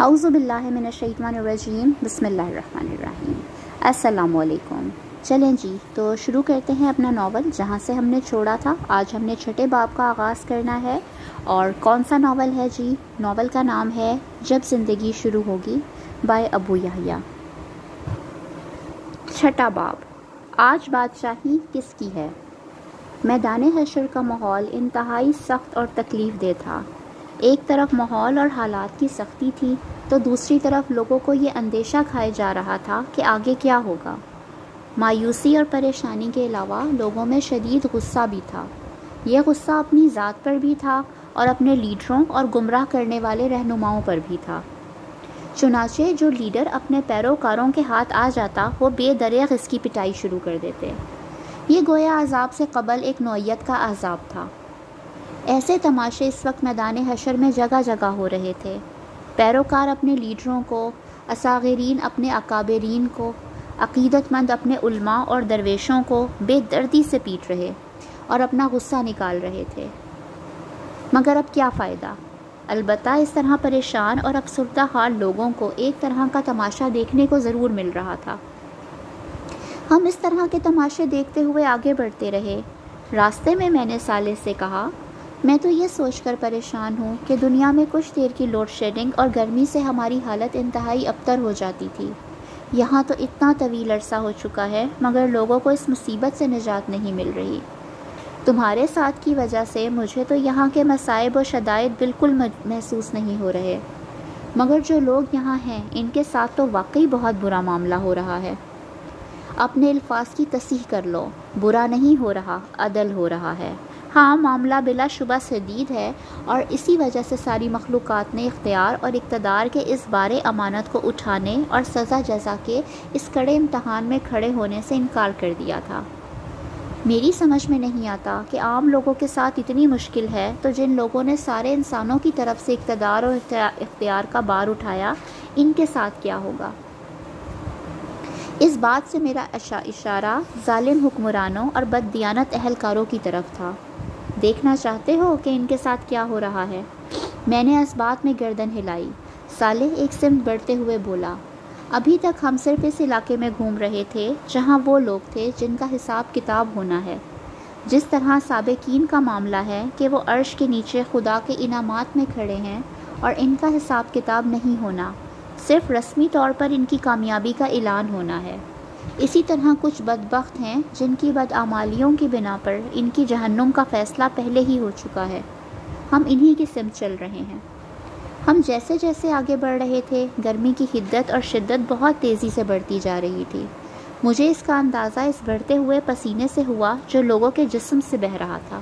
اعوذ باللہ من الشیطان الرجیم بسم اللہ الرحمن الرحیم۔ السلام علیکم۔ چلیں جی تو شروع کرتے ہیں اپنا ناول جہاں سے ہم نے چھوڑا تھا۔ آج ہم نے چھٹے باب کا آغاز کرنا ہے، اور کون سا ناول ہے جی؟ ناول کا نام ہے جب زندگی شروع ہوگی بائے ابو یحییٰ۔ چھٹا باب، آج بادشاہی کس کی ہے؟ میدان حشر کا ماحول انتہائی سخت اور تکلیف دہ تھا۔ ایک طرف ماحول اور حالات کی سختی تھی تو دوسری طرف لوگوں کو یہ اندیشہ کھائے جا رہا تھا کہ آگے کیا ہوگا۔ مایوسی اور پریشانی کے علاوہ لوگوں میں شدید غصہ بھی تھا۔ یہ غصہ اپنی ذات پر بھی تھا اور اپنے لیڈروں اور گمراہ کرنے والے رہنماؤں پر بھی تھا۔ چنانچہ جو لیڈر اپنے پیروکاروں کے ہاتھ آ جاتا وہ بے دریغ اس کی پٹائی شروع کر دیتے۔ یہ گویا عذاب سے قبل ایک نوعیت کا عذاب تھا۔ ایسے تماشے اس وقت میدان حشر میں جگہ جگہ ہو رہے تھے۔ پیروکار اپنے لیڈروں کو، اصاغرین اپنے اکابرین کو، عقیدت مند اپنے علماء اور درویشوں کو بے دردی سے پیٹ رہے اور اپنا غصہ نکال رہے تھے۔ مگر اب کیا فائدہ؟ البتہ اس طرح پریشان اور افسردہ حال لوگوں کو ایک طرح کا تماشا دیکھنے کو ضرور مل رہا تھا۔ ہم اس طرح کے تماشے دیکھتے ہوئے آگے بڑھتے رہے۔ راستے میں نے صالح سے کہا، میں تو یہ سوچ کر پریشان ہوں کہ دنیا میں کچھ دیر کی لوڈ شیڈنگ اور گرمی سے ہماری حالت انتہائی ابتر ہو جاتی تھی۔ یہاں تو اتنا طویل عرصہ ہو چکا ہے مگر لوگوں کو اس مصیبت سے نجات نہیں مل رہی۔ تمہارے ساتھ کی وجہ سے مجھے تو یہاں کے مصائب و شدائد بالکل محسوس نہیں ہو رہے، مگر جو لوگ یہاں ہیں ان کے ساتھ تو واقعی بہت برا معاملہ ہو رہا ہے۔ اپنے الفاظ کی تصحیح کر لو، برا نہیں ہو رہا، عدل ہو رہا ہے۔ ہاں، معاملہ بلا شبہ شدید ہے، اور اسی وجہ سے ساری مخلوقات نے اختیار اور اقتدار کے اس بار امانت کو اٹھانے اور سزا جزا کے اس کڑے امتحان میں کھڑے ہونے سے انکار کر دیا تھا۔ میری سمجھ میں نہیں آتا کہ عام لوگوں کے ساتھ اتنی مشکل ہے تو جن لوگوں نے سارے انسانوں کی طرف سے اقتدار اور اختیار کا بار اٹھایا، ان کے ساتھ کیا ہوگا؟ اس بات سے میرا اشارہ ظالم حکمرانوں اور بددیانت اہلکاروں کی طرف تھا۔ دیکھنا چاہتے ہو کہ ان کے ساتھ کیا ہو رہا ہے؟ میں نے اس بات میں گردن ہلائی۔ صالح ایک سمت بڑھتے ہوئے بولا، ابھی تک ہم صرف اس علاقے میں گھوم رہے تھے جہاں وہ لوگ تھے جن کا حساب کتاب ہونا ہے۔ جس طرح سابقین کا معاملہ ہے کہ وہ عرش کے نیچے خدا کے انعامات میں کھڑے ہیں اور ان کا حساب کتاب نہیں ہونا، صرف رسمی طور پر ان کی کامیابی کا اعلان ہونا ہے۔ اسی طرح کچھ بدبخت ہیں جن کی بدعمالیوں کی بنا پر ان کی جہنم کا فیصلہ پہلے ہی ہو چکا ہے۔ ہم انہی کی سمت چل رہے ہیں۔ ہم جیسے جیسے آگے بڑھ رہے تھے گرمی کی حدت اور شدت بہت تیزی سے بڑھتی جا رہی تھی۔ مجھے اس کا اندازہ اس بڑھتے ہوئے پسینے سے ہوا جو لوگوں کے جسم سے بہہ رہا تھا۔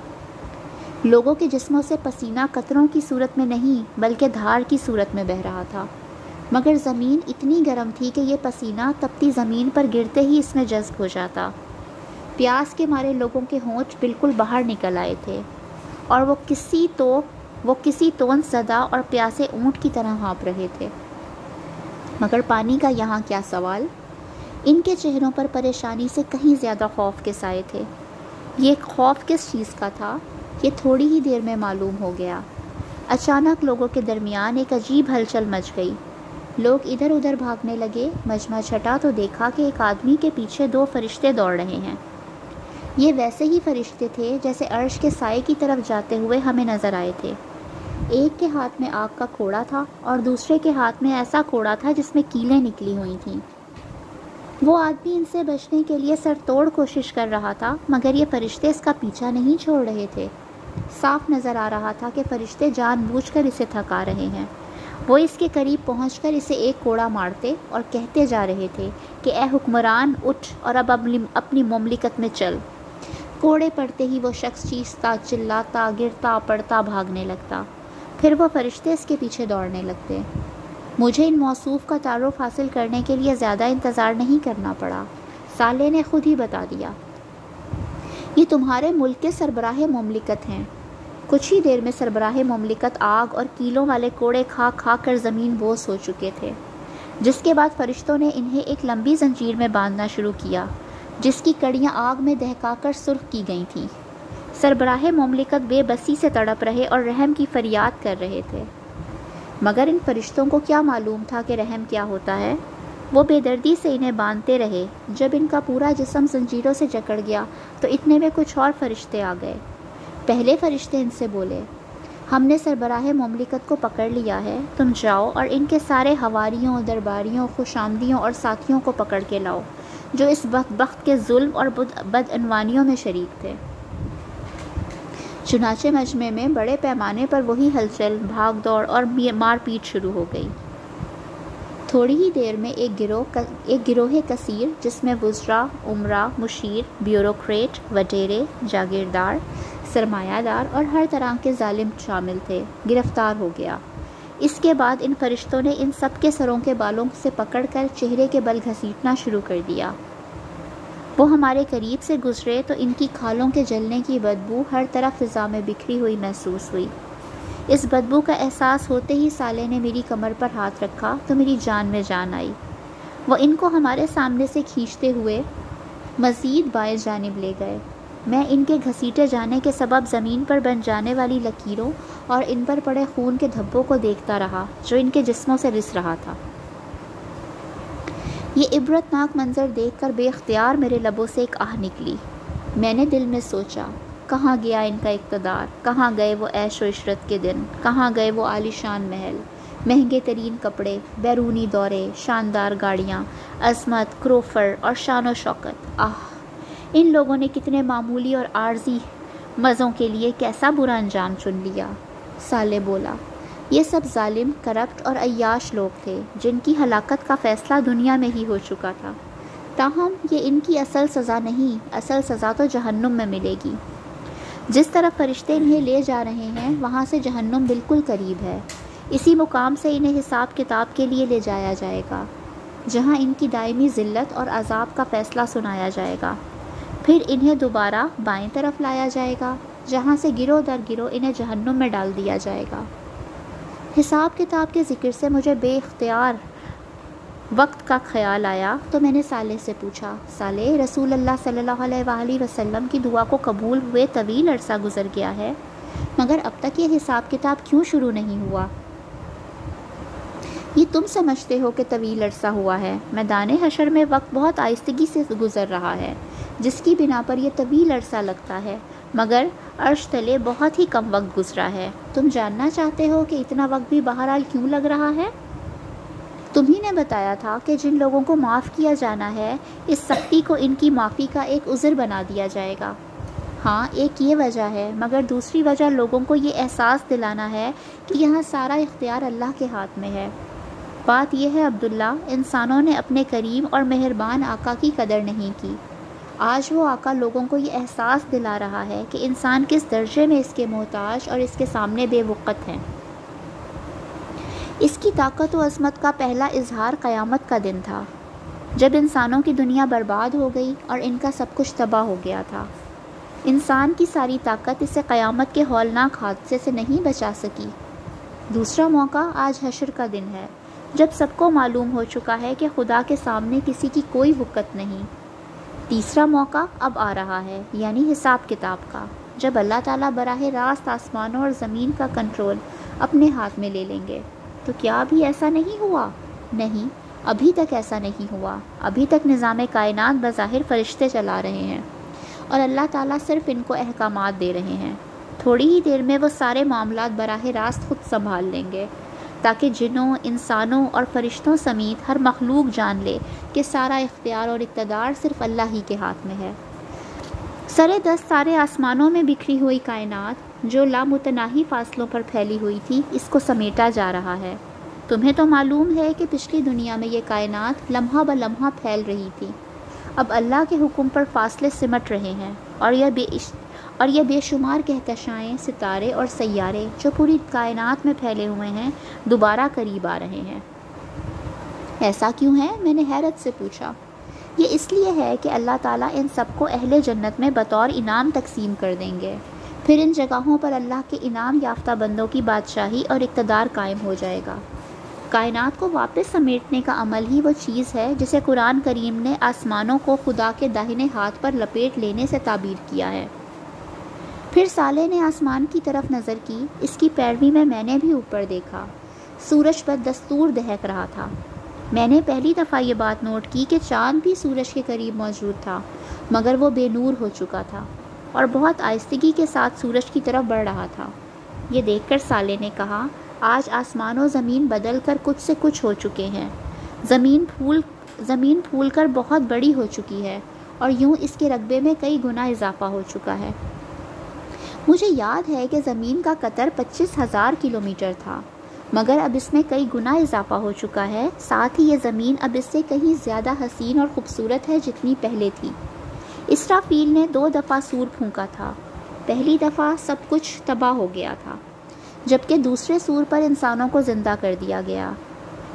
لوگوں کے جسموں سے پسینہ قطروں کی صورت میں نہیں بلکہ دھار کی صورت میں بہہ رہا تھا، مگر زمین اتنی گرم تھی کہ یہ پسینہ تپتی زمین پر گرتے ہی اس میں جذب ہو جاتا۔ پیاس کے مارے لوگوں کے ہونٹ بالکل باہر نکل آئے تھے، اور وہ کسی تون زدہ اور پیاسے اونٹ کی طرح ہانپ رہے تھے۔ مگر پانی کا یہاں کیا سوال؟ ان کے چہروں پر پریشانی سے کہیں زیادہ خوف کے سائے تھے۔ یہ خوف کس چیز کا تھا، یہ تھوڑی ہی دیر میں معلوم ہو گیا۔ اچانک لوگوں کے درمیان ایک عجیب ہلچل مچ گئی۔ لوگ ادھر ادھر بھاگنے لگے۔ مجمع چھٹا تو دیکھا کہ ایک آدمی کے پیچھے دو فرشتے دوڑ رہے ہیں۔ یہ ویسے ہی فرشتے تھے جیسے عرش کے سائے کی طرف جاتے ہوئے ہمیں نظر آئے تھے۔ ایک کے ہاتھ میں آگ کا کوڑا تھا اور دوسرے کے ہاتھ میں ایسا کوڑا تھا جس میں کیلیں نکلی ہوئی تھیں۔ وہ آدمی ان سے بچنے کے لیے سر توڑ کوشش کر رہا تھا، مگر یہ فرشتے اس کا پیچھا نہیں چھوڑ رہے تھے۔ صاف نظر آ رہا تھا کہ فرشتے جان بوجھ کر اسے تھکا رہے ہیں۔ وہ اس کے قریب پہنچ کر اسے ایک کوڑا مارتے اور کہتے جا رہے تھے کہ اے حکمران، اٹھ اور اب اپنی مملکت میں چل۔ کوڑے پڑتے ہی وہ شخص چیختا، چلاتا، گرتا پڑتا بھاگنے لگتا۔ پھر وہ فرشتے اس کے پیچھے دوڑنے لگتے۔ مجھے ان موصوف کا تعارف حاصل کرنے کے لیے زیادہ انتظار نہیں کرنا پڑا۔ صالح نے خود ہی بتا دیا، یہ تمہارے ملک کے سربراہ مملکت ہیں۔ کچھ ہی دیر میں سربراہ مملکت آگ اور کیلوں والے کوڑے کھا کھا کر زمین بوس ہو چکے تھے، جس کے بعد فرشتوں نے انہیں ایک لمبی زنجیر میں باندھنا شروع کیا جس کی کڑیاں آگ میں دہکا کر سرخ کی گئی تھیں۔ سربراہ مملکت بے بسی سے تڑپ رہے اور رحم کی فریاد کر رہے تھے۔ مگر ان فرشتوں کو کیا معلوم تھا کہ رحم کیا ہوتا ہے؟ وہ بے دردی سے انہیں باندھتے رہے۔ جب ان کا پورا جسم زنجیروں سے جکڑ گیا تو اتنے میں کچھ اور فرشتے آ گئے۔ پہلے فرشتے ان سے بولے، ہم نے سربراہ مملکت کو پکڑ لیا ہے، تم جاؤ اور ان کے سارے حواریوں، درباریوں، خوشامدیوں اور ساتھیوں کو پکڑ کے لاؤ جو اس بدبخت کے ظلم اور بدعنوانیوں میں شریک تھے۔ چنانچہ مجمع میں بڑے پیمانے پر وہی ہلچل، بھاگ دوڑ اور مار پیٹ شروع ہو گئی۔ تھوڑی ہی دیر میں ایک گروہ کثیر جس میں وزراء، امراء، مشیر، بیوروکریٹ، وڈیرے، جاگیردار، سرمایہ دار اور ہر طرح کے ظالم شامل تھے، گرفتار ہو گیا۔ اس کے بعد ان فرشتوں نے ان سب کے سروں کے بالوں سے پکڑ کر چہرے کے بل گھسیٹنا شروع کر دیا۔ وہ ہمارے قریب سے گزرے تو ان کی کھالوں کے جلنے کی بدبو ہر طرف فضا میں بکھری ہوئی محسوس ہوئی۔ اس بدبو کا احساس ہوتے ہی سالے نے میری کمر پر ہاتھ رکھا تو میری جان میں جان آئی۔ وہ ان کو ہمارے سامنے سے کھینچتے ہوئے مزید بائیں جانب لے گئے۔ میں ان کے گھسیٹے جانے کے سبب زمین پر بن جانے والی لکیروں اور ان پر پڑے خون کے دھبوں کو دیکھتا رہا جو ان کے جسموں سے رس رہا تھا۔ یہ عبرتناک منظر دیکھ کر بے اختیار میرے لبوں سے ایک آہ نکلی۔ میں نے دل میں سوچا، کہاں گیا ان کا اقتدار؟ کہاں گئے وہ عیش و عشرت کے دن؟ کہاں گئے وہ عالیشان محل، مہنگے ترین کپڑے، بیرونی دورے، شاندار گاڑیاں، عظمت، کروفر اور شان و شوکت؟ ان لوگوں نے کتنے معمولی اور عارضی مزوں کے لیے کیسا برا انجام چن لیا۔ سالے بولا، یہ سب ظالم، کرپٹ اور عیاش لوگ تھے جن کی ہلاکت کا فیصلہ دنیا میں ہی ہو چکا تھا، تاہم یہ ان کی اصل سزا نہیں، اصل سزا تو جہنم میں ملے گی۔ جس طرف فرشتے انہیں لے جا رہے ہیں وہاں سے جہنم بالکل قریب ہے۔ اسی مقام سے انہیں حساب کتاب کے لیے لے جایا جائے گا، جہاں ان کی دائمی ذلت اور عذاب کا فیصلہ سنایا جائے گا۔ پھر انہیں دوبارہ بائیں طرف لایا جائے گا، جہاں سے گروہ در گروہ انہیں جہنم میں ڈال دیا جائے گا۔ حساب کتاب کے ذکر سے مجھے بے اختیار وقت کا خیال آیا تو میں نے سالے سے پوچھا، سالے، رسول اللہ صلی اللہ علیہ وآلہ وسلم کی دعا کو قبول ہوئے طویل عرصہ گزر گیا ہے، مگر اب تک یہ حساب کتاب کیوں شروع نہیں ہوا؟ یہ تم سمجھتے ہو کہ طویل عرصہ ہوا ہے، میدان حشر میں وقت بہت آہستگی سے گزر رہا ہے، جس کی بنا پر یہ طویل عرصہ لگتا ہے، مگر عرش تلے بہت ہی کم وقت گزرا ہے۔ تم جاننا چاہتے ہو کہ اتنا وقت بھی بہرحال کیوں لگ رہا ہے؟ تم ہی نے بتایا تھا کہ جن لوگوں کو معاف کیا جانا ہے، اس سختی کو ان کی معافی کا ایک عذر بنا دیا جائے گا۔ ہاں، ایک یہ وجہ ہے، مگر دوسری وجہ لوگوں کو یہ احساس دلانا ہے کہ یہاں سارا اختیار اللہ کے ہاتھ میں ہے۔ بات یہ ہے عبداللہ، انسانوں نے اپنے کریم اور مہربان آقا کی قدر نہیں کی۔ آج وہ آقا لوگوں کو یہ احساس دلا رہا ہے کہ انسان کس درجے میں اس کے محتاج اور اس کے سامنے بے وقت ہیں۔ اس کی طاقت و عظمت کا پہلا اظہار قیامت کا دن تھا، جب انسانوں کی دنیا برباد ہو گئی اور ان کا سب کچھ تباہ ہو گیا تھا۔ انسان کی ساری طاقت اسے قیامت کے ہولناک حادثے سے نہیں بچا سکی۔ دوسرا موقع آج حشر کا دن ہے، جب سب کو معلوم ہو چکا ہے کہ خدا کے سامنے کسی کی کوئی وقت نہیں۔ تیسرا موقع اب آ رہا ہے، یعنی حساب کتاب کا، جب اللہ تعالیٰ براہ راست آسمانوں اور زمین کا کنٹرول اپنے ہاتھ میں لے لیں گے۔ تو کیا ابھی ایسا نہیں ہوا؟ نہیں، ابھی تک ایسا نہیں ہوا۔ ابھی تک نظام کائنات بظاہر فرشتے چلا رہے ہیں اور اللہ تعالیٰ صرف ان کو احکامات دے رہے ہیں۔ تھوڑی ہی دیر میں وہ سارے معاملات براہ راست خود سنبھال لیں گے، تاکہ جنوں، انسانوں اور فرشتوں سمیت ہر مخلوق جان لے کہ سارا اختیار اور اقتدار صرف اللہ ہی کے ہاتھ میں ہے۔ سرے دست سارے آسمانوں میں بکھری ہوئی کائنات جو لامتناہی فاصلوں پر پھیلی ہوئی تھی، اس کو سمیٹا جا رہا ہے۔ تمہیں تو معلوم ہے کہ پچھلی دنیا میں یہ کائنات لمحہ بلمحہ پھیل رہی تھی، اب اللہ کے حکم پر فاصلے سمٹ رہے ہیں، اور یہ بے شمار کہکشائیں، ستارے اور سیارے جو پوری کائنات میں پھیلے ہوئے ہیں دوبارہ قریب آ رہے ہیں۔ ایسا کیوں ہے؟ میں نے حیرت سے پوچھا۔ یہ اس لیے ہے کہ اللہ تعالیٰ ان سب کو اہل جنت میں بطور انعام تقسیم کر دیں گے، پھر ان جگہوں پر اللہ کے انعام یافتہ بندوں کی بادشاہی اور اقتدار قائم ہو جائے گا۔ کائنات کو واپس سمیٹنے کا عمل ہی وہ چیز ہے جسے قرآن کریم نے آسمانوں کو خدا کے داہنے ہاتھ پر لپیٹ لینے سے تعبیر کیا ہے۔ پھر سالے نے آسمان کی طرف نظر کی، اس کی پیروی میں نے بھی اوپر دیکھا۔ سورج بدستور دہک رہا تھا۔ میں نے پہلی دفعہ یہ بات نوٹ کی کہ چاند بھی سورج کے قریب موجود تھا، مگر وہ بے نور ہو چکا تھا اور بہت آہستگی کے ساتھ سورج کی طرف بڑھ رہا تھا۔ یہ دیکھ کر صالح نے کہا، آج آسمان و زمین بدل کر کچھ سے کچھ ہو چکے ہیں۔ زمین پھول کر بہت بڑی ہو چکی ہے اور یوں اس کے رقبے میں کئی گنا اضافہ ہو چکا ہے۔ مجھے یاد ہے کہ زمین کا قطر 25,000 کلومیٹر تھا، مگر اب اس میں کئی گنا اضافہ ہو چکا ہے۔ ساتھ ہی یہ زمین اب اس سے کہیں زیادہ حسین اور خوبصورت ہے جتنی پہلے تھی۔ اسرافیل نے 2 دفعہ سور پھونکا تھا۔ پہلی دفعہ سب کچھ تباہ ہو گیا تھا، جبکہ دوسرے سور پر انسانوں کو زندہ کر دیا گیا۔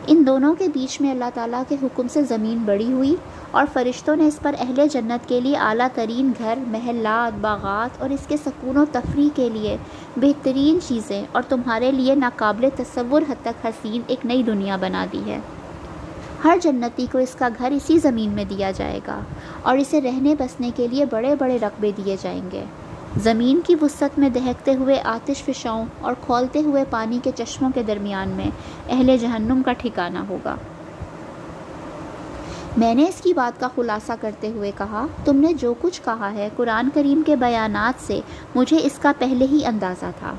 ان دونوں کے بیچ میں اللہ تعالیٰ کے حکم سے زمین بڑی ہوئی اور فرشتوں نے اس پر اہل جنت کے لیے اعلیٰ ترین گھر، محلات، باغات اور اس کے سکون و تفریح کے لیے بہترین چیزیں اور تمہارے لیے ناقابل تصور حد تک حسین ایک نئی دنیا بنا دی ہے۔ ہر جنتی کو اس کا گھر اسی زمین میں دیا جائے گا اور اسے رہنے بسنے کے لیے بڑے بڑے رقبے دیے جائیں گے۔ زمین کی وسعت میں دہکتے ہوئے آتش فشاؤں اور کھولتے ہوئے پانی کے چشموں کے درمیان میں اہل جہنم کا ٹھکانہ ہوگا۔ میں نے اس کی بات کا خلاصہ کرتے ہوئے کہا، تم نے جو کچھ کہا ہے قرآن کریم کے بیانات سے مجھے اس کا پہلے ہی اندازہ تھا۔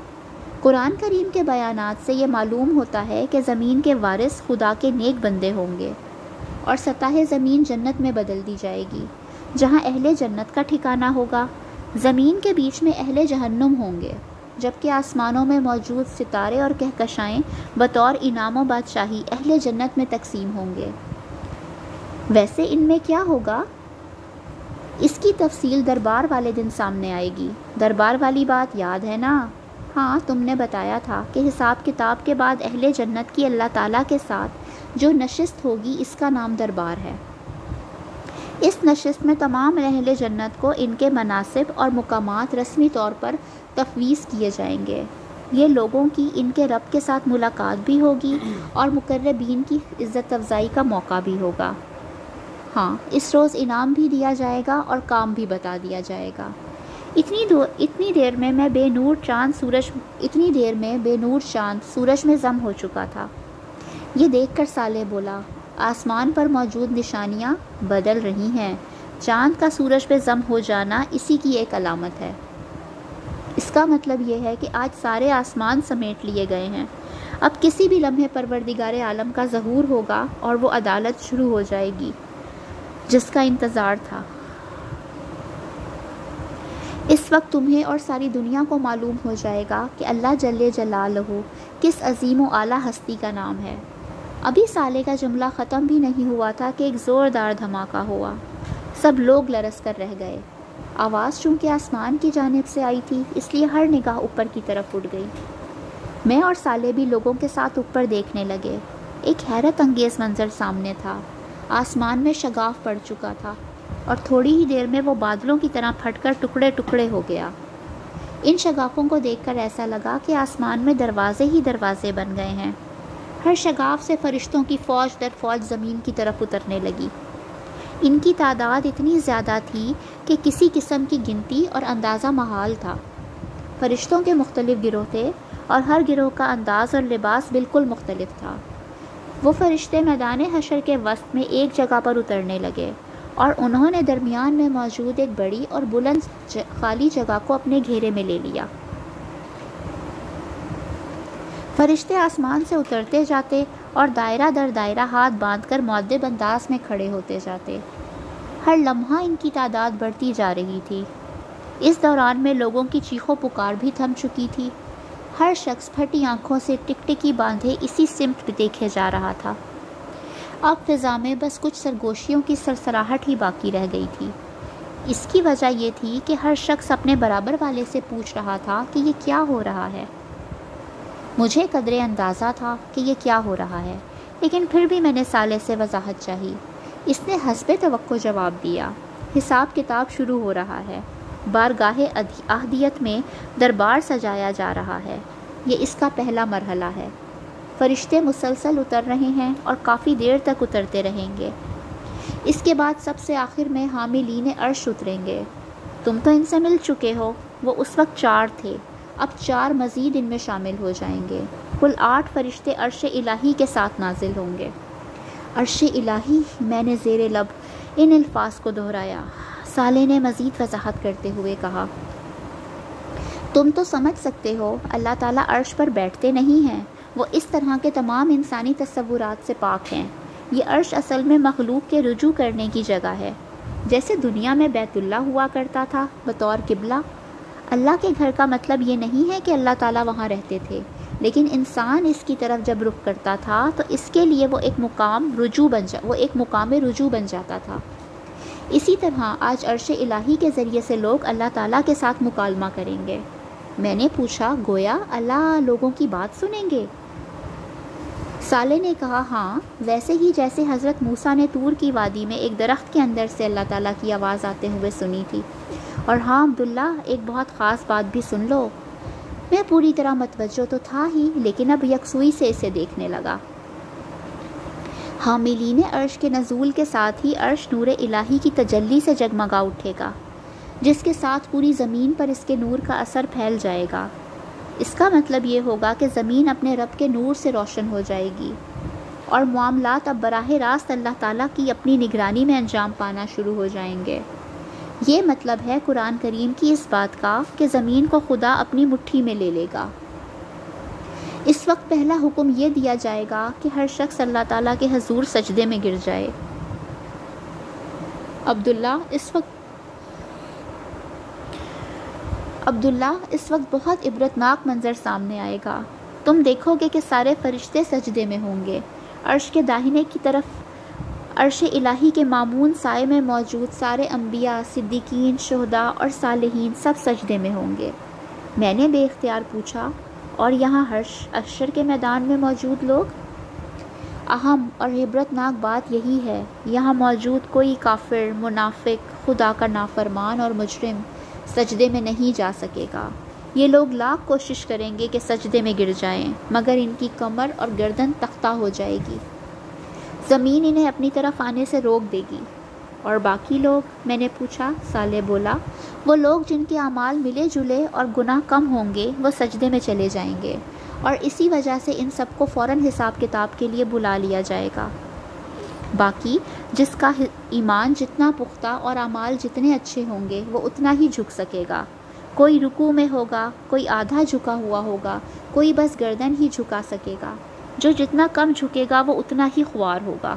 قرآن کریم کے بیانات سے یہ معلوم ہوتا ہے کہ زمین کے وارث خدا کے نیک بندے ہوں گے اور سطح زمین جنت میں بدل دی جائے گی، جہاں اہل جنت کا ٹھکانہ ہوگا۔ زمین کے بیچ میں اہل جہنم ہوں گے، جبکہ آسمانوں میں موجود ستارے اور کہکشائیں بطور انعام و بادشاہی اہل جنت میں تقسیم ہوں گے۔ ویسے ان میں کیا ہوگا؟ اس کی تفصیل دربار والے دن سامنے آئے گی۔ دربار والی بات یاد ہے نا؟ ہاں، تم نے بتایا تھا کہ حساب کتاب کے بعد اہل جنت کی اللہ تعالیٰ کے ساتھ جو نشست ہوگی اس کا نام دربار ہے۔ اس نشست میں تمام اہل جنت کو ان کے مناصب اور مقامات رسمی طور پر تفویض کیے جائیں گے۔ یہ لوگوں کی ان کے رب کے ساتھ ملاقات بھی ہوگی اور مقربین کی عزت افزائی کا موقع بھی ہوگا۔ ہاں، اس روز انعام بھی دیا جائے گا اور کام بھی بتا دیا جائے گا۔ اتنی دیر میں بے نور چاند سورج میں ضم ہو چکا تھا۔ یہ دیکھ کر صالح بولا، آسمان پر موجود نشانیاں بدل رہی ہیں۔ چاند کا سورج پہ ضم ہو جانا اسی کی ایک علامت ہے۔ اس کا مطلب یہ ہے کہ آج سارے آسمان سمیٹ لیے گئے ہیں۔ اب کسی بھی لمحے پروردگار عالم کا ظہور ہوگا اور وہ عدالت شروع ہو جائے گی جس کا انتظار تھا۔ اس وقت تمہیں اور ساری دنیا کو معلوم ہو جائے گا کہ اللہ جل جلالہ کس عظیم و اعلیٰ ہستی کا نام ہے۔ ابھی صالح کا جملہ ختم بھی نہیں ہوا تھا کہ ایک زوردار دھماکہ ہوا۔ سب لوگ لرز کر رہ گئے۔ آواز چونکہ آسمان کی جانب سے آئی تھی، اس لیے ہر نگاہ اوپر کی طرف اٹھ گئی۔ میں اور صالح بھی لوگوں کے ساتھ اوپر دیکھنے لگے۔ ایک حیرت انگیز منظر سامنے تھا۔ آسمان میں شگاف پڑ چکا تھا اور تھوڑی ہی دیر میں وہ بادلوں کی طرح پھٹ کر ٹکڑے ٹکڑے ہو گیا۔ ان شگافوں کو دیکھ کر ایسا لگا کہ آسمان میں دروازے ہی دروازے بن گئے ہیں۔ ہر شگاف سے فرشتوں کی فوج در فوج زمین کی طرف اترنے لگی۔ ان کی تعداد اتنی زیادہ تھی کہ کسی قسم کی گنتی اور اندازہ محال تھا۔ فرشتوں کے مختلف گروہ تھے اور ہر گروہ کا انداز اور لباس بالکل مختلف تھا۔ وہ فرشتے میدان حشر کے وسط میں ایک جگہ پر اترنے لگے اور انہوں نے درمیان میں موجود ایک بڑی اور بلند خالی جگہ کو اپنے گھیرے میں لے لیا۔ فرشتے آسمان سے اترتے جاتے اور دائرہ در دائرہ ہاتھ باندھ کر مؤدب انداز میں کھڑے ہوتے جاتے۔ ہر لمحہ ان کی تعداد بڑھتی جا رہی تھی۔ اس دوران میں لوگوں کی چیخ و پکار بھی تھم چکی تھی۔ ہر شخص پھٹی آنکھوں سے ٹکٹکی باندھے اسی سمت دیکھے جا رہا تھا۔ اب فضا میں بس کچھ سرگوشیوں کی سرسراہٹ ہی باقی رہ گئی تھی۔ اس کی وجہ یہ تھی کہ ہر شخص اپنے برابر والے سے پوچھ رہا تھا کہ یہ کیا ہو رہا ہے۔ مجھے قدرے اندازہ تھا کہ یہ کیا ہو رہا ہے، لیکن پھر بھی میں نے صالح سے وضاحت چاہی۔ اس نے حسب توقع جواب دیا، حساب کتاب شروع ہو رہا ہے۔ بارگاہ احدیت میں دربار سجایا جا رہا ہے۔ یہ اس کا پہلا مرحلہ ہے۔ فرشتے مسلسل اتر رہے ہیں اور کافی دیر تک اترتے رہیں گے۔ اس کے بعد سب سے آخر میں حاملین عرش اتریں گے۔ تم تو ان سے مل چکے ہو، وہ اس وقت 4 تھے، اب 4 مزید ان میں شامل ہو جائیں گے۔ کل 8 فرشتے عرش الہی کے ساتھ نازل ہوں گے۔ عرش الہی، میں نے زیر لب ان الفاظ کو دہرایا۔ صالح نے مزید وضاحت کرتے ہوئے کہا، تم تو سمجھ سکتے ہو اللہ تعالیٰ عرش پر بیٹھتے نہیں ہیں، وہ اس طرح کے تمام انسانی تصورات سے پاک ہیں۔ یہ عرش اصل میں مخلوق کے رجوع کرنے کی جگہ ہے، جیسے دنیا میں بیت اللہ ہوا کرتا تھا بطور قبلہ۔ اللہ کے گھر کا مطلب یہ نہیں ہے کہ اللہ تعالیٰ وہاں رہتے تھے، لیکن انسان اس کی طرف جب رخ کرتا تھا تو اس کے لیے وہ ایک مقام رجوع بن جاتا تھا۔ اسی طرح آج عرش الہی کے ذریعے سے لوگ اللہ تعالیٰ کے ساتھ مکالمہ کریں گے۔ میں نے پوچھا، گویا اللہ لوگوں کی بات سنیں گے؟ صالح نے کہا، ہاں، ویسے ہی جیسے حضرت موسیٰ نے طور کی وادی میں ایک درخت کے اندر سے اللہ تعالیٰ کی آواز آتے ہوئے سنی تھی۔ اور ہاں عبداللہ، ایک بہت خاص بات بھی سن لو۔ میں پوری طرح متوجہ تو تھا ہی، لیکن اب یکسوئی سے اسے دیکھنے لگا۔ حاملین عرش کے نزول کے ساتھ ہی عرش نور الہی کی تجلی سے جگمگا اٹھے گا، جس کے ساتھ پوری زمین پر اس کے نور کا اثر پھیل جائے گا۔ اس کا مطلب یہ ہوگا کہ زمین اپنے رب کے نور سے روشن ہو جائے گی، اور معاملات اب براہ راست اللہ تعالیٰ کی اپنی نگرانی میں انجام پانا شروع ہو جائیں گے۔ یہ مطلب ہے قرآن کریم کی اس بات کا کہ زمین کو خدا اپنی مٹھی میں لے لے گا۔ اس وقت پہلا حکم یہ دیا جائے گا کہ ہر شخص اللہ تعالیٰ کے حضور سجدے میں گر جائے۔ عبداللہ اس وقت بہت عبرتناک منظر سامنے آئے گا۔ تم دیکھو گے کہ سارے فرشتے سجدے میں ہوں گے۔ عرش کے داہنے کی طرف عرش الہی کے مامون سائے میں موجود سارے انبیاء، صدیقین، شہداء اور صالحین سب سجدے میں ہوں گے۔ میں نے بے اختیار پوچھا، اور یہاں حشر کے میدان میں موجود لوگ؟ اہم اور عبرتناک بات یہی ہے، یہاں موجود کوئی کافر، منافق، خدا کا نافرمان اور مجرم سجدے میں نہیں جا سکے گا۔ یہ لوگ لاکھ کوشش کریں گے کہ سجدے میں گر جائیں، مگر ان کی کمر اور گردن تختہ ہو جائے گی۔ زمین انہیں اپنی طرف آنے سے روک دے گی۔ اور باقی لوگ؟ میں نے پوچھا۔ صالح بولا، وہ لوگ جن کے اعمال ملے جلے اور گناہ کم ہوں گے وہ سجدے میں چلے جائیں گے، اور اسی وجہ سے ان سب کو فوراً حساب کتاب کے لیے بلا لیا جائے گا۔ باقی جس کا ایمان جتنا پختہ اور اعمال جتنے اچھے ہوں گے وہ اتنا ہی جھک سکے گا۔ کوئی رکوع میں ہوگا، کوئی آدھا جھکا ہوا ہوگا، کوئی بس گردن ہی جھکا سکے گا۔ جو جتنا کم جھکے گا وہ اتنا ہی خوار ہوگا۔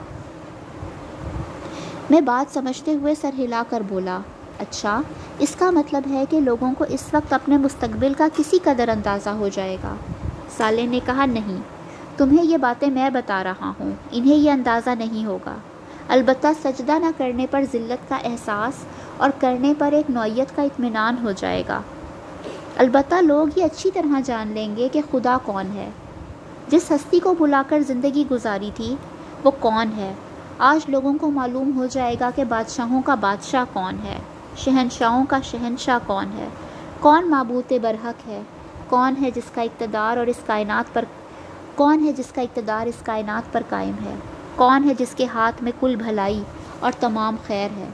میں بات سمجھتے ہوئے سر ہلا کر بولا، اچھا، اس کا مطلب ہے کہ لوگوں کو اس وقت اپنے مستقبل کا کسی قدر اندازہ ہو جائے گا۔ صالح نے کہا، نہیں، تمہیں یہ باتیں میں بتا رہا ہوں، انہیں یہ اندازہ نہیں ہوگا۔ البتہ سجدہ نہ کرنے پر ذلت کا احساس اور کرنے پر ایک نوعیت کا اطمینان ہو جائے گا۔ البتہ لوگ یہ اچھی طرح جان لیں گے کہ خدا کون ہے۔ جس ہستی کو بلا کر زندگی گزاری تھی وہ کون ہے۔ آج لوگوں کو معلوم ہو جائے گا کہ بادشاہوں کا بادشاہ کون ہے، شہنشاہوں کا شہنشاہ کون ہے، کون معبود برحق ہے، کون ہے جس کا اقتدار اس کائنات پر قائم ہے، کون ہے جس کے ہاتھ میں کل بھلائی اور تمام خیر ہے،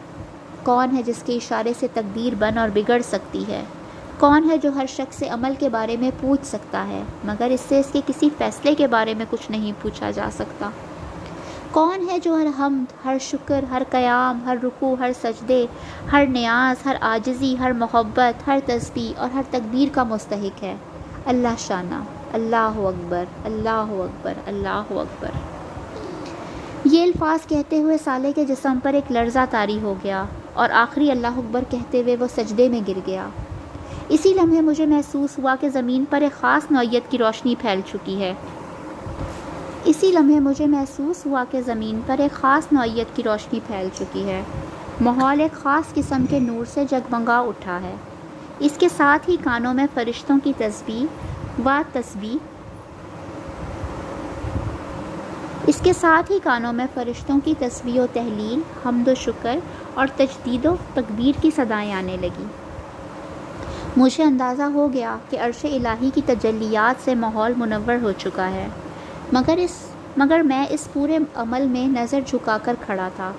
کون ہے جس کے اشارے سے تقدیر بن اور بگڑ سکتی ہے، کون ہے جو ہر شخص سے عمل کے بارے میں پوچھ سکتا ہے مگر اس سے اس کے کسی فیصلے کے بارے میں کچھ نہیں پوچھا جا سکتا، کون ہے جو ہر حمد، ہر شکر، ہر قیام، ہر رکوع، ہر سجدے، ہر نیاز، ہر عاجزی، ہر محبت، ہر تسبیح اور ہر تکبیر کا مستحق ہے۔ اللہ شانہ، اللہ اکبر، اللہ اکبر، اللہ اکبر۔ یہ الفاظ کہتے ہوئے صالح کے جسم پر ایک لرزہ طاری ہو گیا اور آخری اللہ اکبر کہتے ہوئے وہ سجدے میں گر گیا۔ اسی لمحے مجھے محسوس ہوا کہ زمین پر ایک خاص نوعیت کی روشنی پھیل چکی ہے۔ ماحول ایک خاص قسم کے نور سے جگمگا اٹھا ہے۔ اس کے ساتھ ہی کانوں میں فرشتوں کی تسبیح و تہلیل، حمد و شکر اور تجدید و تکبیر کی صدائیں آنے لگی۔ مجھے اندازہ ہو گیا کہ عرش الہی کی تجلیات سے ماحول منور ہو چکا ہے، مگر میں اس پورے عمل میں نظر جھکا کر کھڑا تھا۔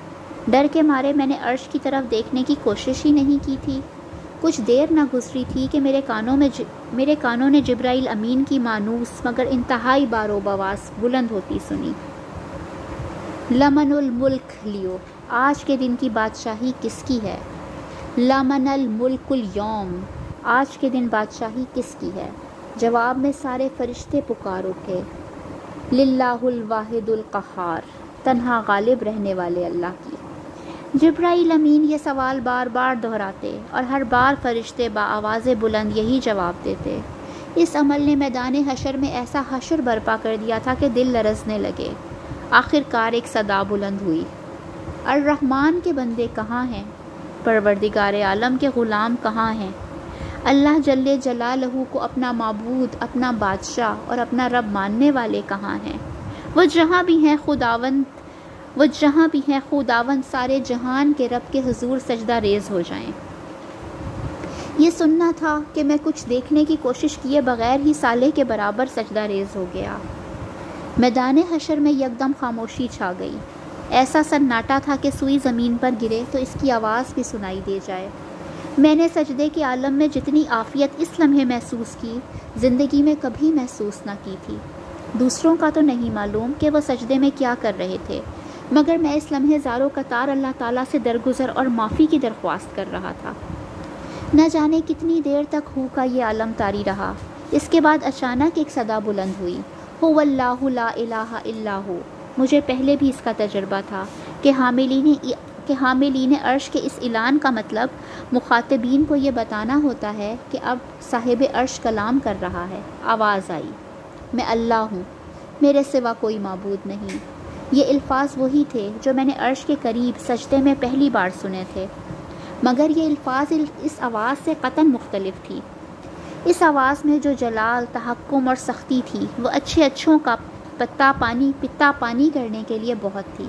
ڈر کے مارے میں نے عرش کی طرف دیکھنے کی کوشش ہی نہیں کی تھی۔ کچھ دیر نہ گزری تھی کہ میرے کانوں نے جبرائیل امین کی مانوس مگر انتہائی بارو بواس بلند ہوتی سنی۔ لمن الملک لیو، آج کے دن کی بادشاہی کس کی ہے؟ لمن الملک اليوم، آج کے دن بادشاہی کس کی ہے؟ جواب میں سارے فرشتے پکار اٹھے، للہ الواحد القہار، تنہا غالب رہنے والے اللہ کی۔ جبرائیل امین یہ سوال بار بار دہراتے اور ہر بار فرشتے بآواز بلند یہی جواب دیتے۔ اس عمل نے میدان حشر میں ایسا حشر برپا کر دیا تھا کہ دل لرزنے لگے۔ آخر کار ایک صدا بلند ہوئی، الرحمن کے بندے کہاں ہیں؟ پروردگار عالم کے غلام کہاں ہیں؟ اللہ جل جلالہ کو اپنا معبود، اپنا بادشاہ اور اپنا رب ماننے والے کہاں ہیں؟ وہ جہاں بھی ہیں خداوند سارے جہان کے رب کے حضور سجدہ ریز ہو جائیں۔ یہ سننا تھا کہ میں کچھ دیکھنے کی کوشش کیے بغیر ہی سالے کے برابر سجدہ ریز ہو گیا۔ میدان حشر میں یکدم خاموشی چھا گئی، ایسا سناٹا تھا کہ سوئی زمین پر گرے تو اس کی آواز بھی سنائی دے جائے۔ میں نے سجدے کے عالم میں جتنی عافیت اس لمحے محسوس کی، زندگی میں کبھی محسوس نہ کی تھی۔ دوسروں کا تو نہیں معلوم کہ وہ سجدے میں کیا کر رہے تھے، مگر میں اس لمحے زارو قطار اللہ تعالیٰ سے درگزر اور معافی کی درخواست کر رہا تھا۔ نہ جانے کتنی دیر تک ہو کا یہ عالم طاری رہا۔ اس کے بعد اچانک ایک صدا بلند ہوئی، هو اللہ لا الہ الا ہو۔ مجھے پہلے بھی اس کا تجربہ تھا کہ حاملین عرش کے اس اعلان کا مطلب مخاطبین کو یہ بتانا ہوتا ہے کہ اب صاحب عرش کلام کر رہا ہے۔ آواز آئی، میں اللہ ہوں، میرے سوا کوئی معبود نہیں۔ یہ الفاظ وہی تھے جو میں نے عرش کے قریب سجدے میں پہلی بار سنے تھے، مگر یہ الفاظ اس آواز سے قطعاً مختلف تھی۔ اس آواز میں جو جلال، تحکم اور سختی تھی وہ اچھوں کا پتا پانی کرنے کے لیے بہت تھی۔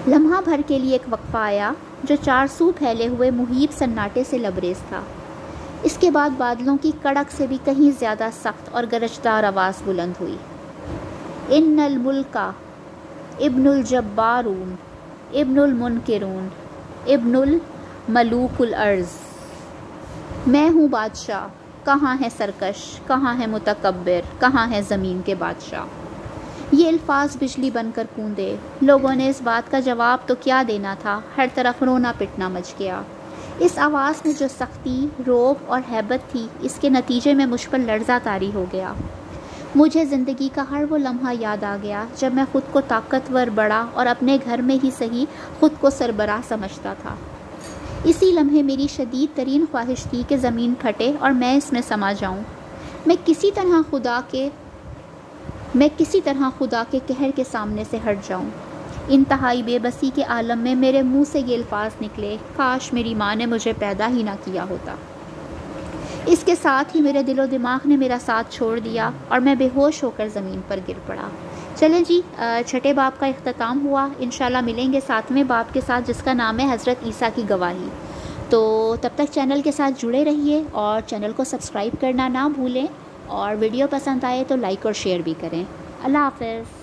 لمحہ بھر کے لیے ایک وقفہ آیا جو چار سو پھیلے ہوئے محیط سناٹے سے لبریز تھا۔ اس کے بعد بادلوں کی کڑک سے بھی کہیں زیادہ سخت اور گرجدار آواز بلند ہوئی، ان الملک ابن الجبارون ابن المنکرون ابن الملوک الارض۔ میں ہوں بادشاہ، کہاں ہے سرکش، کہاں ہے متکبر، کہاں ہے زمین کے بادشاہ۔ یہ الفاظ بجلی بن کر کوندے۔ لوگوں نے اس بات کا جواب تو کیا دینا تھا، ہر طرف رونا پٹنا مچ گیا۔ اس آواز میں جو سختی، رعب اور ہیبت تھی، اس کے نتیجے میں مجھ پر لرزہ طاری ہو گیا۔ مجھے زندگی کا ہر وہ لمحہ یاد آ گیا جب میں خود کو طاقتور، بڑا اور اپنے گھر میں ہی صحیح خود کو سربراہ سمجھتا تھا۔ اسی لمحے میری شدید ترین خواہش تھی کہ زمین پھٹے اور میں اس میں سما جاؤں۔ میں کسی طرح خدا کے قہر کے سامنے سے ہٹ جاؤں۔ انتہائی بے بسی کے عالم میں میرے منہ سے یہ الفاظ نکلے، کاش میری ماں نے مجھے پیدا ہی نہ کیا ہوتا۔ اس کے ساتھ ہی میرے دل و دماغ نے میرا ساتھ چھوڑ دیا اور میں بے ہوش ہو کر زمین پر گر پڑا۔ چلیں جی، چھٹے باب کا اختتام ہوا۔ انشاءاللہ ملیں گے ساتویں باب کے ساتھ جس کا نام ہے حضرت عیسیٰ کی گواہی۔ تو تب تک چینل کے ساتھ جڑے رہیے اور چینل کو سبسکرائب کرنا نہ بھولیں، اور ویڈیو پسند آئے تو لائک اور شیئر بھی کریں۔ اللہ حافظ۔